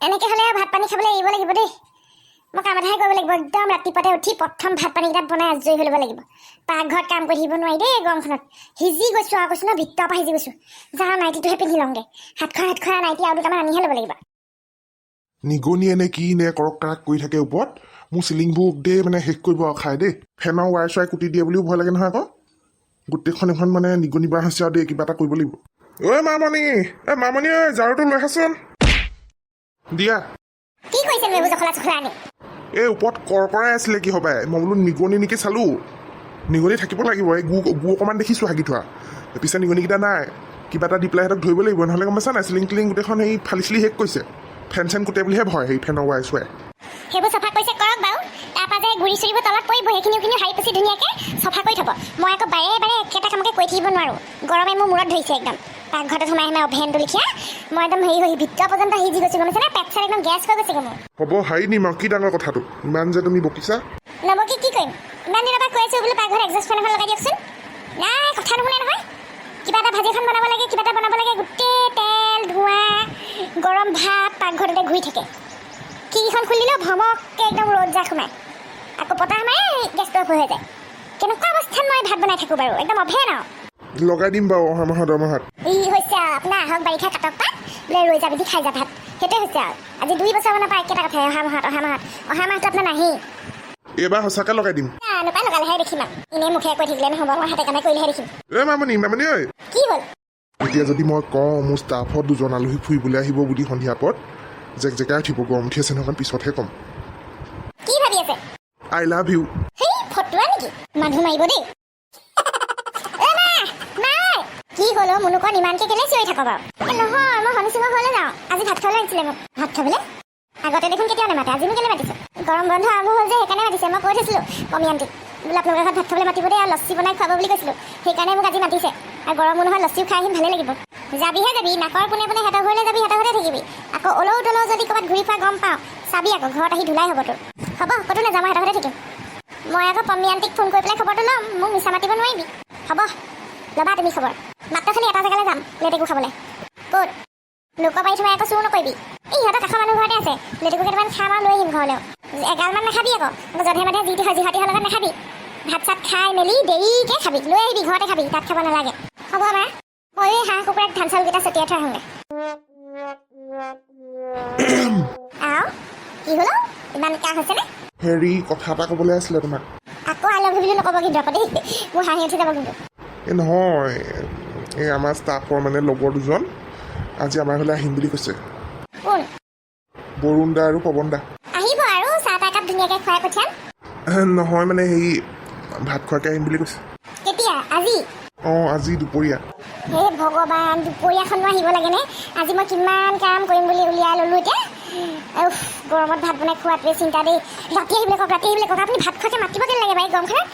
এনেকৈ হ'লে ভাত পানী খাবলৈ এৰিব লাগিব দেই। মই কাম এটাহে কৰিব লাগিব, একদম ৰাতিপুৱাতে উঠি প্ৰথম ভাত পানীকেইটা বনাই আজৰি হৈ ল'ব লাগিব। পাকঘৰত কাম কৰি থাকিব নোৱাৰি দেই গৰমখনত। সিজি গৈছোঁ আৰু কৈছোঁ ন, ভিতৰৰ পৰা সিজি গৈছোঁ। যাওঁ নাইটিটোহে পিন্ধি লওঁগৈ। হাতখৰা নাইটি আৰু দুটামান আনিহে ল'ব লাগিব। নিগনিয়ে নে কি নে কৰক কাৰাক কৰি থাকে ওপৰত। মোৰ চিলিংবোৰ দেই মানে শেষ কৰিব আৰু খাই দেই। ফেনৰ ৱাই চৱাই কুটি দিয়ে বুলিও ভয় লাগে নহয় আকৌ। গোটেইখন এখন মানে নিগনি বাহ হৈছে আৰু দেই, কিবা এটা কৰিব লাগিব। ঐ মামনি, মামনি ঐ ঝাৰুটো লৈ আহাচোন। দিয়া। কি কৰিছে এইবোৰ জখলা চখলা আনি? এই ওপৰত কৰকৰাই আছিলে কি হবাই, মই বোলো নিগনি নেকি চালোঁ। নিগনি থাকিব লাগিব, এই গু অকণমান দেখিছোঁ হাগি থোৱা। পিছে নিগনিকেইটা নাই, কিবা এটা দি পেলাই সিহঁতক ধৰিব লাগিব, নহ'লে গম পাইছা নাই চিলিং টিলিং গোটেইখন সেই ফালি চিলি শেষ কৰিছে। ফেন চেন কুটে বুলিহে ভয় সেই ফেনৰ ৱাই চোৱাই। সেইবোৰ চফা কৰিছে কৰক বাৰু, তাৰপৰা যে গুৰি চুৰিবোৰ তলত পৰিব সেইখিনিও সাৰি পুচি ধুনীয়াকৈ চফা কৰি থ'ব। মই আকৌ বাৰে বাৰে একেটা কামকে কৰি থাকিব নোৱাৰোঁ, গৰমে মোৰ মূৰত ধৰিছে একদম। পাকঘৰতে সোমাই অভেনটো লিখীয়া মই একদম হেৰি হৈ ভিতৰ পৰ্যন্ত সিজি গৈছোঁ, গম পাইছে নে? পেট চেট একদম গেছ হৈ গৈছেগৈ মোৰ। হ'ব হাৰি নিম আৰু কি ডাঙৰ কথাটো, ইমান যে তুমি বকিছা। নবকি কি কৰিম, ইমান দিনৰ পৰা কৈ আছোঁ বোলো পাকঘৰত এক্সজষ্ট ফেন এখন লগাই দিয়কচোন। নাই কথা নুশুনে নহয়। কিবা এটা ভাজি এখন বনাব লাগে, কিবা এটা বনাব লাগে, গোটেই তেল ধোঁৱা গৰম ভাত পাকঘৰতে ঘূৰি থাকে। খিৰিকীখন খুলিলেও ভমককৈ একদম ৰ'দ যা সোমায়, আকৌ পতা সোমাই গেছটো অফ হৈ যায়। কেনেকুৱা অৱস্থাত মই ভাত বনাই থাকোঁ বাৰু, একদম অভেন আৰু। লগাই দিম বাৰু অহা মাহত দৰমহাত। ই হৈছে আপোনাৰ আহক বাৰিষা কাটক পাত বোলে ৰৈ যাবি দি খাই যা ভাত, সেইটোৱে হৈছে আৰু। আজি 2 বছৰমানৰ পৰা একেটা কথাই, অহা মাহটো আপোনাৰ নাহেই। এইবাৰ সঁচাকৈ লগাই দিম। নাপায় লগালেহে দেখিম আৰু, এনেই মুখে কৈ থাকিলে নহ'ব, মই হাতে কামে কৰিলেহে দেখিম। মামনি ঐ কি হ'ল? এতিয়া যদি মই কওঁ মোৰ ষ্টাফত 2জন আলহী ফুৰিবলৈ আহিব বুলি সন্ধিয়া পৰত, জেগাই উঠিব, গৰম উঠি আছে নহয়, পিছতহে ক'ম। কি ভাবি আছে? I love you. সেই ফটোৱা নেকি? মানুহ মাৰিব দেই। কি হ'ল মুনুকণ ইমানকৈ কেলে চিঞৰি থাকক বাৰু? নহয় মই শনি সিঙৰ ঘৰলৈ যাওঁ, আজি ভাত খাবলৈ আহিছিলে মোক। ভাত খাবলৈ? আগতে দেখোন কেতিয়াও নামাতে, আজিনো কেলে মাতিছে? গৰম বন্ধ আৰম্ভ হ'ল যে সেইকাৰণে মাতিছে। মই কৈ থৈছিলোঁ পমিয়ান্তিক বোলে আপোনালোকৰ ঘৰত ভাত খাবলৈ মাতিব দেই, আৰু লচ্চি বনাই খুৱাব বুলি কৈছিলোঁ, সেইকাৰণে মোক আজি মাতিছে। আৰু গৰমো নহয়, লচ্চিও খাই আহিম, ভালেই লাগিব। যাবিহে যাবি, নাকৰ পোনে পোনে সিহঁতৰ ঘৰলৈ যাবি, সিহঁতৰ ঘৰতে থাকিবি। আকৌ অলৌ তলৌ যদি ক'ৰবাত ঘূৰি ফুৰা গম পাওঁ চাবি আকৌ, ঘৰত আহি ধুলাই হ'ব তোৰ। হ'ব ক'তো নাযাওঁ, মই সিহঁতৰ ঘৰতে থাকিম। মই আকৌ পমিয়ান্তিক ফোন কৰি পেলাই খবৰটো ল'ম, মোক মিছা মাতিব নোৱাৰিবি। হ'ব ল'বা তুমি খবৰ, মাত্ৰ খালি এটা জেগালৈ যাম, লেটেকু খাবলৈ। ক'ত? লোকৰ বাৰীত সোমাই আকৌ চুৰ নকৰিবি। এই সিহঁতৰ কাষৰ মানুহ ঘৰতে আছে, লেটেকু কেইটামান খাম আৰু লৈ আহিম ঘৰলৈও। এগালমান নাখাবি আকৌ, জধে মধে যি জিহঁতিহৰ লগত নাখাবি। ভাত চাত খাই মেলি দেৰিকৈ খাবি, লৈ আহিবি, ঘৰতে খাবি, তাত খাব নালাগে। হ'ব আমাৰ মই এই হাঁহ কুকুৰাক ধান চাউলকেইটা ছটিয়াই থৈ আহোঁগৈ। আও কি হ'ল ইমান কাহ হৈছেনে? হেৰি কথা এটা ক'বলৈ আছিলে তোমাক। আকৌ আই লাভ ইউ বুলি নক'ব কিন্তু আকৌ দেই, মোৰ হাঁহি উঠি যাব কিন্তু। এই নহয়, এই আমাৰ ষ্টাফৰ মানে লগৰ 2জন আজি আমাৰ ঘৰলৈ আহিম বুলি কৈছে। কোন? বৰুণ দা আৰু পৱন দা। আহিব আৰু চাহ তাহ একাপ ধুনীয়াকৈ খুৱাই পঠিয়াম। নহয় মানে হেৰি ভাত খোৱাকৈ আহিম বুলি কৈছে। কেতিয়া? আজি? অঁ আজি দুপৰীয়া। হে ভগৱান, দুপৰীয়াখনো আহিব লাগেনে? আজি মই কিমান কাম কৰিম বুলি উলিয়াই ল'লোঁ এতিয়া। গৰমত ভাত বনাই খোৱাটোৱে চিন্তা দেই। ৰাতি আহিবলৈ কওক, আপুনি ভাত খোৱাকৈ মাতিব কেলে লাগে বাৰু গৰমখনত?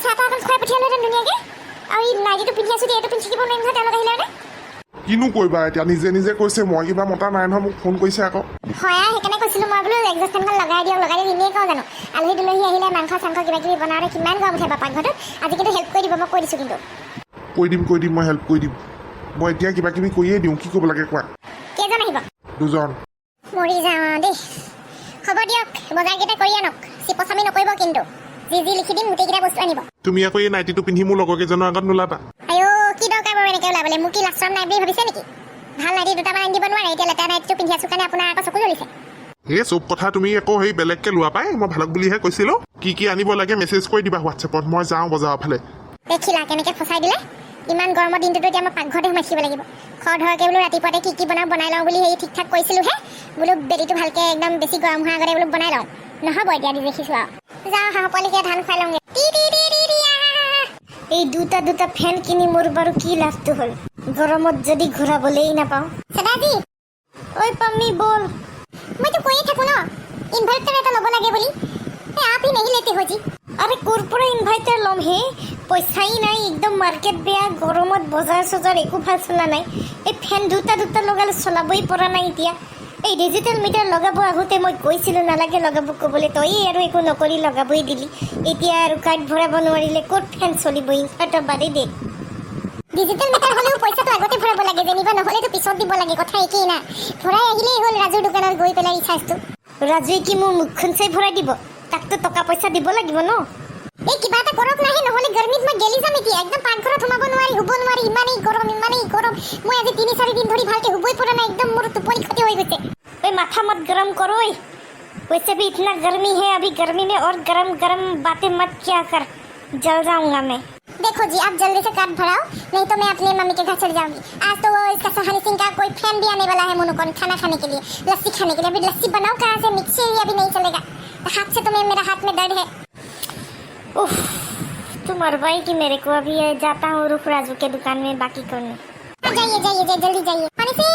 চাহ তাহ অকণ খুৱাই পঠিয়ালোহেঁতেন ধুনীয়াকৈ। আৰু এই নাইটিটো পিন্ধি আছোঁ, এইটো পিন্ধি থাকিব নোৱাৰিম নহয় তেওঁলোক আহিলে মানে। কিনো কৰিবা এতিয়া, নিজে নিজে কৈছে, মই কিবা মতা নাই নহয়, মোক ফোন কৰিছে আকৌ। হয় সেইকাৰণে কৈছিলোঁ মই বোলো এক্সজষ্ট ফেনখন লগাই দিয়ক, এনেই কওঁ জানো। আলহী দুলহী আহিলে মাংস চাংস কিবা কিবি বনাওঁতে কিমান গৰম উঠে পাকঘৰটোত। আজি কিন্তু হেল্প কৰি দিব, মই কৈ দিছোঁ কিন্তু। কৈ দিম, মই হেল্প কৰি দিম। মই এতিয়া কিবা কিবি কৰিয়ে দিওঁ, কি কৰিব লাগে কোৱা? কেইজন আহিব? 2জন। মৰি যাওঁ দেই। খবৰ দিয়ক, বজাৰকেইটা কৰি আনক, চিপচামি নকৰিব কিন্তু। যি লিখি দিম গোটেইকেইটা বস্তু আনিব। তুমি আকৌ এই নাইটিটো পিন্ধি মোৰ লগৰ কেইজনৰ আগত নোলাবা। আইঅ কি দৰকাৰ বাৰু এনেকৈ ওলাবলৈ? মোৰ কি লাষ্টৰ নাই বুলি ভাবিছে নেকি? ভাল নাইটি দুটামান আনি দিব নোৱাৰে? এতিয়া লেতেৰা নাইটিটো পিন্ধি আছোঁ কাৰণে আপোনাৰ আকৌ চকু জ্বলিছে। এই চব কথা তুমি আকৌ সেই বেলেগকৈ লোৱা পাই, মই ভালক বুলিহে কৈছিলোঁ। কি আনিব লাগে মেছেজ কৰি দিবা হোৱাটছএপত, মই যাওঁ বজাৰৰ ফালে। দেখিলা কেনেকৈ ফচাই দিলে? ইমান গৰমৰ দিনটোতো এতিয়া মই পাকঘৰতে সোমাই থাকিব লাগিব। খৰধৰকৈ বোলো ৰাতিপুৱাতে কি বনাই লওঁ বুলি ঠিক ঠাক কৰিছিলোঁহে। বোলো বেলিটো ভালকৈ একদম বেছি গৰম হোৱাৰ আগতে বোলো বনাই লওঁ, নহ'ব এতিয়া দেখিছোঁ আৰু। যাওঁ হাঁহ পোৱালিকে ধান খুৱাই লওঁগৈ। এই দুটা ফেন কিনি মোৰ বাৰু কি লাভটো হ'ল? গৰমত যদি ঘূৰাবলেই নাপাওঁ। দাদাজি ঐ পাম্মি বল, মইতো কৈয়ে থাকোঁ ন ইনভাৰ্টাৰ এটা ল'ব লাগে বুলি। आप ही नहीं लेते हो जी? अरे कोरपोरा इनभार्टार लम हे, पैसाई নাই, একদম মার্কেট বেয়া, গরমত বজাৰ চজাৰ একো ভাল চলা নাই। এই ফেন দুটা লগালে চলাবই পৰা নাই এতিয়া। এই ডিজিটেল মিটাৰ লগাব আহোঁতে মই কৈছিলোঁ নালাগে লগাব ক'বলৈ, তই আৰু একো নকৰি লগাবই দিলি। এতিয়া আৰু কাৰ্ড ভৰাব নোৱাৰিলে ক'ত ফেন চলিব? ইনভাৰ্টাৰ বাদে দে। ডিজিটেল মিটাৰ হ'লেও পইচাটো আগতে ভৰাব লাগে। লাগে যেনিবা, নহ'লেতো পিছত দিব লাগে, কথা একেই না। ভৰাই আহিলেই হ'ল ৰাজুৰ দোকানত গৈ পেলাই ৰিচাৰ্জটো। ৰাজুৱে কি মোৰ মুখখন চাই ভৰাই দিব? তাকতো টকা পইচা দিব লাগিব ন। এই কিবা এটা কৰক নাহে, নহ'লে গৰমিত মই গেলি যাম এতিয়া। একদম পাকঘৰত সোমাব নোৱাৰি, শুব নোৱাৰি, ইমানেই গৰম ইমানেই গৰম। মই আজি 3-4 দিন ধৰি ভালকে শুবই পৰা নাই, একদম মোৰ টোপনি ক্ষতি হৈ গৈছে। এই মাথা মত গৰম करो। वैसे भी इतना गर्मी है, अभी गर्मी में और गरम गरम बातें मत किया कर, जल जाऊंगा मैं। देखो जी, आप जल्दी से कार्ड भराओ, नहीं तो मैं अपने मम्मी के घर चली जाऊंगी। आज तो वो इसका सहानी सिंह का कोई फ्रेंड भी आने वाला है मोनोकॉन खाना खाने के लिए, लस्सी खाने के लिए। अभी लस्सी बनाओ कहाँ से, मिक्सी अभी नहीं चलेगा। हाथ से तो मेरा हाथ में दर्द है। उफ, तुम मरवाई कि मेरे को। अभी जाता हूँ रुख राजू के दुकान में बाकी करने। जाइए जाइए जल्दी जाइए। हनी सिंह